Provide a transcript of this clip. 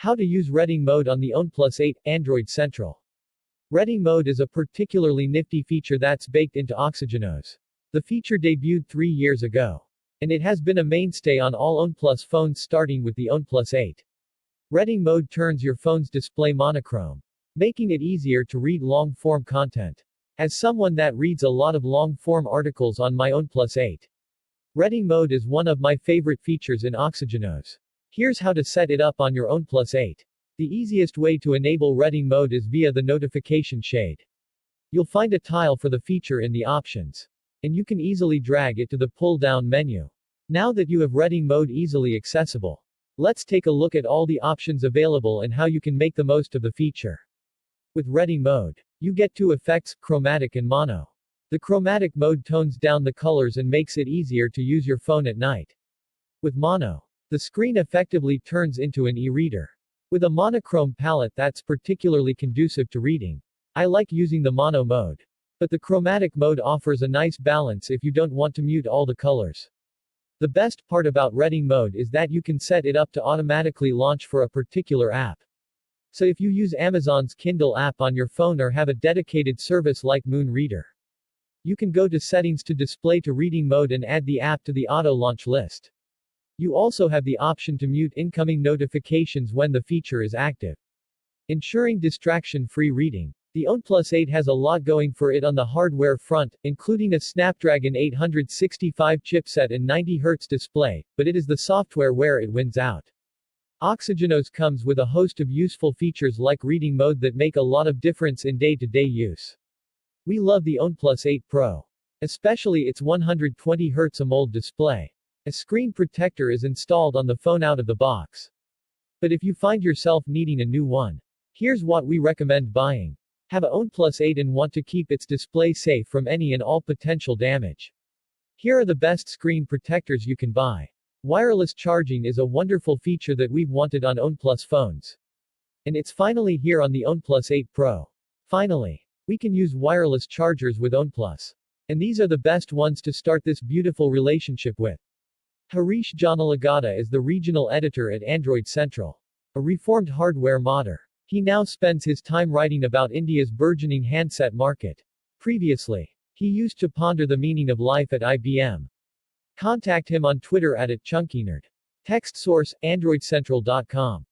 How to use reading mode on the OnePlus 8, Android Central. Reading mode is a particularly nifty feature that's baked into OxygenOS. The feature debuted 3 years ago, and it has been a mainstay on all OnePlus phones starting with the OnePlus 8. Reading mode turns your phone's display monochrome, making it easier to read long-form content. As someone that reads a lot of long-form articles on my OnePlus 8, reading mode is one of my favorite features in OxygenOS. Here's how to set it up on your OnePlus 8. The easiest way to enable reading mode is via the notification shade. You'll find a tile for the feature in the options, and you can easily drag it to the pull-down menu. Now that you have reading mode easily accessible, let's take a look at all the options available and how you can make the most of the feature. With reading mode, you get two effects, chromatic and mono. The chromatic mode tones down the colors and makes it easier to use your phone at night. With mono, the screen effectively turns into an e-reader. With a monochrome palette that's particularly conducive to reading, I like using the mono mode. But the chromatic mode offers a nice balance if you don't want to mute all the colors. The best part about reading mode is that you can set it up to automatically launch for a particular app. So if you use Amazon's Kindle app on your phone or have a dedicated service like Moon Reader, you can go to Settings to display to reading mode and add the app to the auto launch list. You also have the option to mute incoming notifications when the feature is active, ensuring distraction-free reading. The OnePlus 8 has a lot going for it on the hardware front, including a Snapdragon 865 chipset and 90Hz display, but it is the software where it wins out. OxygenOS comes with a host of useful features like reading mode that make a lot of difference in day-to-day use. We love the OnePlus 8 Pro, especially its 120Hz AMOLED display. A screen protector is installed on the phone out of the box. But if you find yourself needing a new one, here's what we recommend buying. Have a OnePlus 8 and want to keep its display safe from any and all potential damage. Here are the best screen protectors you can buy. Wireless charging is a wonderful feature that we've wanted on OnePlus phones, and it's finally here on the OnePlus 8 Pro. Finally, we can use wireless chargers with OnePlus, and these are the best ones to start this beautiful relationship with. Harish Janalagada is the regional editor at Android Central, a reformed hardware modder. He now spends his time writing about India's burgeoning handset market. Previously, he used to ponder the meaning of life at IBM. Contact him on Twitter at @ChunkyNerd. Text source, AndroidCentral.com.